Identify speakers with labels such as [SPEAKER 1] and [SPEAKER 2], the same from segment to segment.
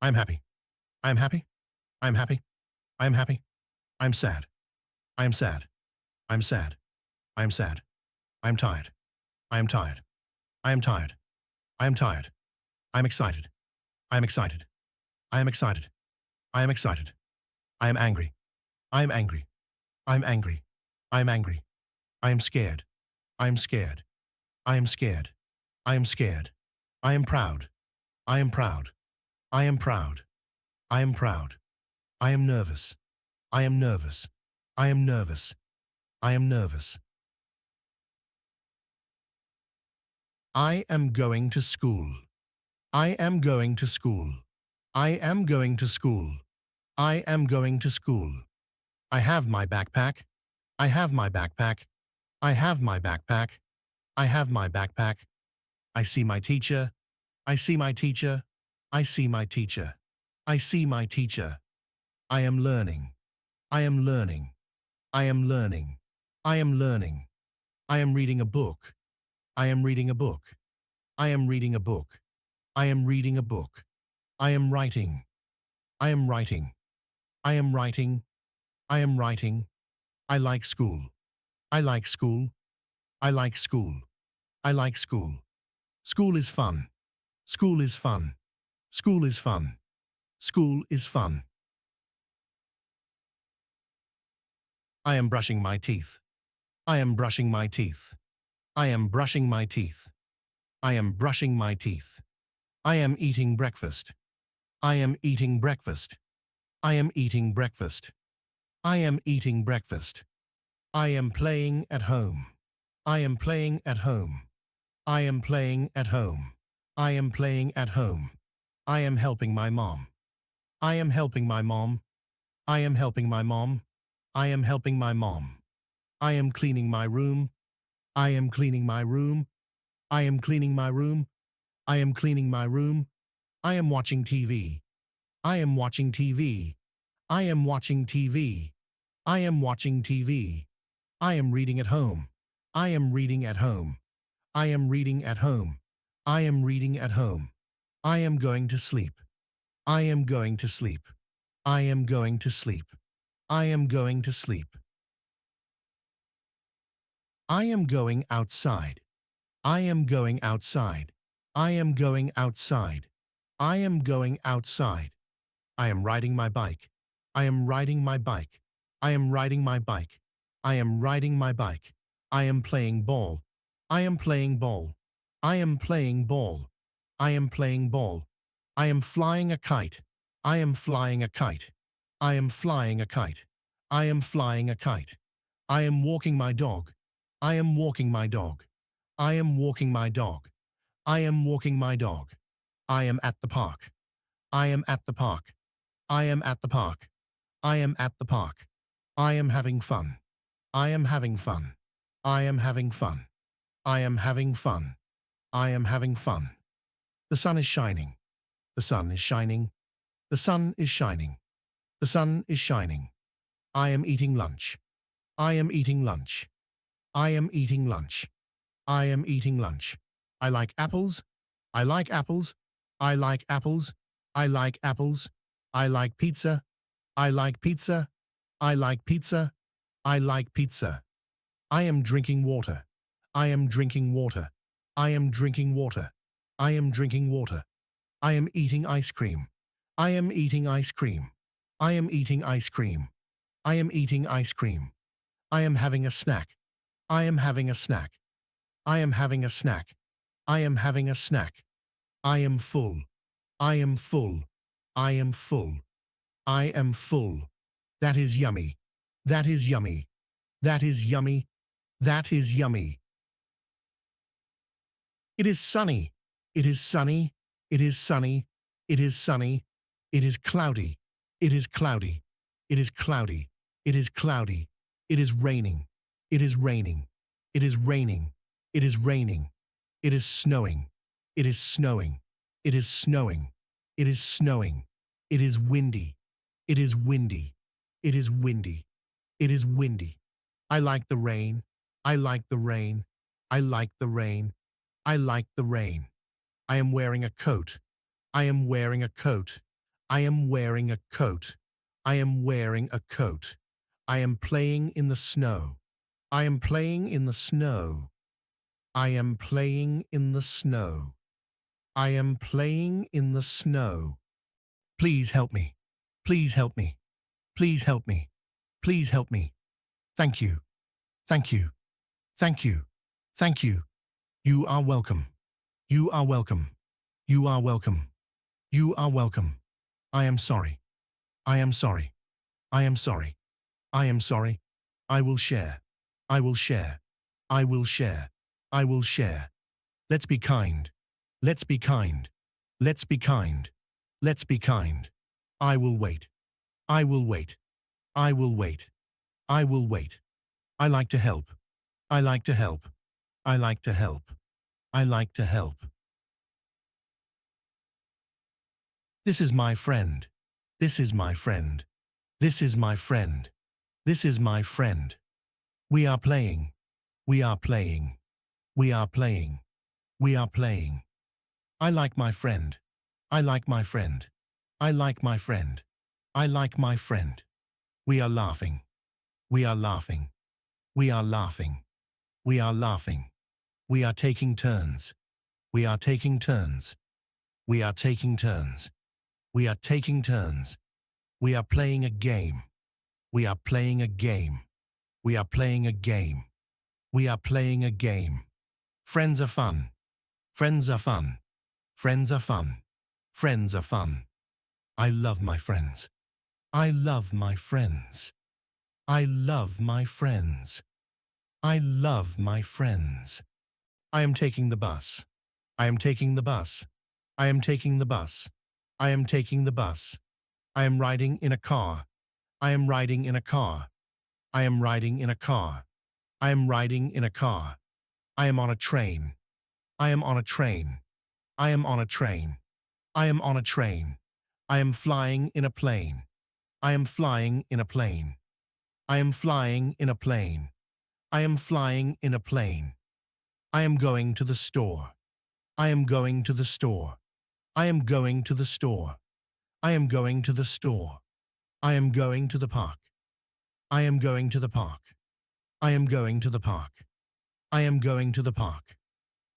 [SPEAKER 1] I am happy. I am happy. I am happy. I am happy. I am sad. I am sad. I am sad. I am sad. I am tired. I am tired. I am tired. I am tired. I am excited. I am excited. I am excited. I am excited. I am angry. I am angry. I am angry. I am angry. I am scared. I am scared. I am scared. I am scared. I am proud. I am proud. I am proud. I am proud. I am nervous. I am nervous. I am nervous. I am nervous. I am going to school. I am going to school. I am going to school. I am going to school. I have my backpack. I have my backpack. I have my backpack. I have my backpack. I see my teacher. I see my teacher. I see my teacher. I see my teacher. I am learning. I am learning. I am learning. I am learning. I am reading a book. I am reading a book. I am reading a book. I am reading a book. I am writing. I am writing. I am writing. I am writing. I like school. I like school. I like school. I like school. School is fun. School is fun. School is fun. School is fun. I am brushing my teeth. I am brushing my teeth. I am brushing my teeth. I am brushing my teeth. I am eating breakfast. I am eating breakfast. I am eating breakfast. I am eating breakfast. I am playing at home. I am playing at home. I am playing at home. I am playing at home. I am helping my mom. I am helping my mom. I am helping my mom. I am helping my mom. I am cleaning my room. I am cleaning my room. I am cleaning my room. I am cleaning my room. I am watching TV. I am watching TV. I am watching TV. I am watching TV. I am reading at home. I am reading at home. I am reading at home. I am reading at home. I am going to sleep. I am going to sleep. I am going to sleep. I am going to sleep. I am going outside. I am going outside. I am going outside. I am going outside. I am riding my bike. I am riding my bike. I am riding my bike. I am riding my bike. I am playing ball. I am playing ball. I am playing ball. I am playing ball. I am flying a kite. I am flying a kite. I am flying a kite. I am flying a kite. I am walking my dog. I am walking my dog. I am walking my dog. I am walking my dog. I am at the park. I am at the park. I am at the park. I am at the park. I am having fun. I am having fun. I am having fun. I am having fun. I am having fun. The sun is shining. The sun is shining. The sun is shining. The sun is shining. I am eating lunch. I am eating lunch. I am eating lunch. I am eating lunch. I like apples. I like apples. I like apples. I like apples. I like pizza. I like pizza. I like pizza. I like pizza. I am drinking water. I am drinking water. I am drinking water. I am drinking water. I am eating ice cream. I am eating ice cream. I am eating ice cream. I am eating ice cream. I am having a snack. I am having a snack. I am having a snack. I am having a snack. I am full. I am full. I am full. I am full. That is yummy. That is yummy. That is yummy. That is yummy. It is sunny. It is sunny. It is sunny. It is sunny. It is cloudy. It is cloudy. It is cloudy. It is cloudy. It is raining. It is raining. It is raining. It is raining. It is snowing. It is snowing. It is snowing. It is snowing. It is windy. It is windy. It is windy. It is windy. I like the rain. I like the rain. I like the rain. I like the rain. I am wearing a coat. I am wearing a coat. I am wearing a coat. I am wearing a coat. I am playing in the snow. I am playing in the snow. I am playing in the snow. I am playing in the snow. Please help me. Please help me. Please help me. Please help me. Thank you. Thank you. Thank you. Thank you. You are welcome. You are welcome. You are welcome. You are welcome. I am sorry. I am sorry. I am sorry. I am sorry. I will share. I will share. I will share. I will share. Let's be kind. Let's be kind. Let's be kind. Let's be kind. I will wait. I will wait. I will wait. I will wait. I like to help. I like to help. I like to help. I like to help. This is my friend. This is my friend. This is my friend. This is my friend. We are playing. We are playing. We are playing. We are playing. I like my friend. I like my friend. I like my friend. I like my friend. We are laughing. We are laughing. We are laughing. We are laughing. We are taking turns. We are taking turns. We are taking turns. We are taking turns. We are playing a game. We are playing a game. We are playing a game. We are playing a game. Friends are fun. Friends are fun. Friends are fun. Friends are fun. I love my friends. I love my friends. I love my friends. I love my friends. I am taking the bus. I am taking the bus. I am taking the bus. I am taking the bus. I am riding in a car. I am riding in a car. I am riding in a car. I am riding in a car. I am on a train. I am on a train. I am on a train. I am on a train. I am flying in a plane. I am flying in a plane. I am flying in a plane. I am flying in a plane. I am going to the store. I am going to the store. I am going to the store. I am going to the store. I am going to the park. I am going to the park. I am going to the park. I am going to the park.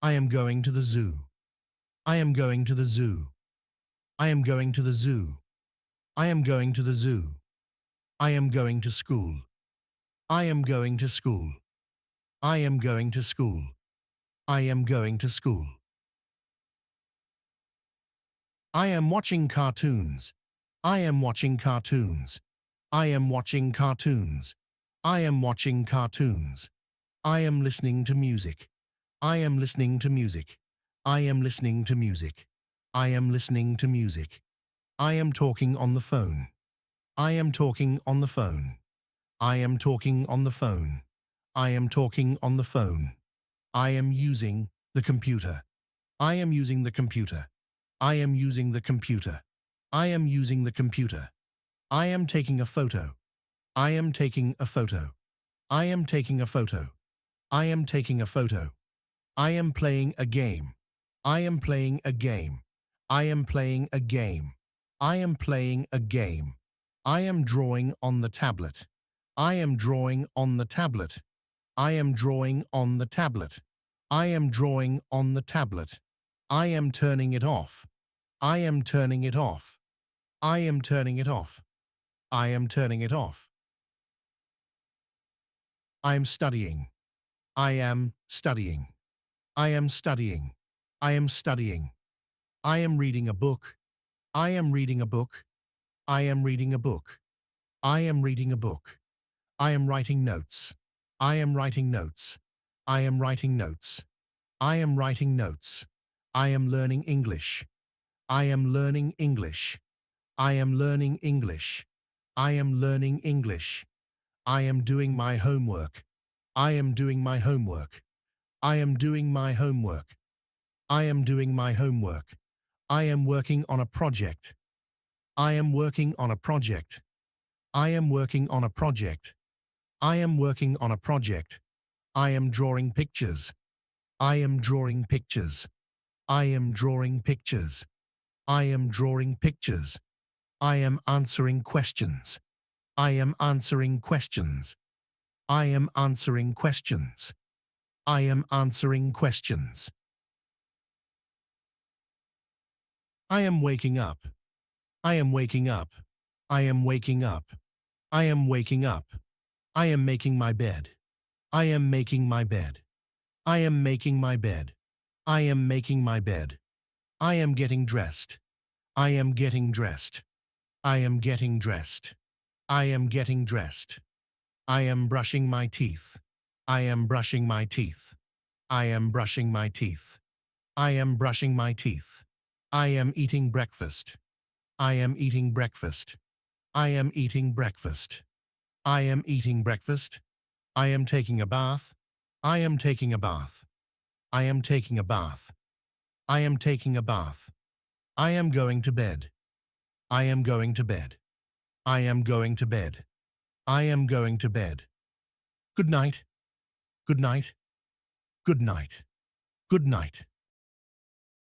[SPEAKER 1] I am going to the zoo. I am going to the zoo. I am going to the zoo. I am going to the zoo. I am going to school. I am going to school. I am going to school. I am going to school. I am watching cartoons. I am watching cartoons. I am watching cartoons. I am watching cartoons. I am listening to music. I am listening to music. I am listening to music. I am listening to music. I am talking on the phone. I am talking on the phone. I am talking on the phone. I am talking on the phone. I am using the computer. I am using the computer. I am using the computer. I am using the computer. I am taking a photo. I am taking a photo. I am taking a photo. I am taking a photo. I am playing a game. I am playing a game. I am playing a game. I am playing a game. I am drawing on the tablet. I am drawing on the tablet. I am drawing on the tablet. I am drawing on the tablet. I am turning it off. I am turning it off. I am turning it off. I am turning it off. I am studying. I am studying. I am studying. I am studying. I am reading a book. I am reading a book. I am reading a book. I am reading a book. I am writing notes. I am writing notes. I am writing notes. I am writing notes. I am learning English. I am learning English. I am learning English. I am learning English. I am doing my homework. I am doing my homework. I am doing my homework. I am doing my homework. I am working on a project. I am working on a project. I am working on a project. I am working on a project. I am drawing pictures. I am drawing pictures. I am drawing pictures. I am drawing pictures. I am answering questions. I am answering questions. I am answering questions. I am answering questions. I am waking up. I am waking up. I am waking up. I am waking up. I am making my bed. I am making my bed. I am making my bed. I am making my bed. I am getting dressed. I am getting dressed. I am getting dressed. I am getting dressed. I am brushing my teeth. I am brushing my teeth. I am brushing my teeth. I am brushing my teeth. I am eating breakfast. I am eating breakfast. I am eating breakfast. I am eating breakfast. I am taking a bath. I am taking a bath. I am taking a bath. I am taking a bath. I am going to bed. I am going to bed. I am going to bed. I am going to bed. Good night. Good night. Good night. Good night.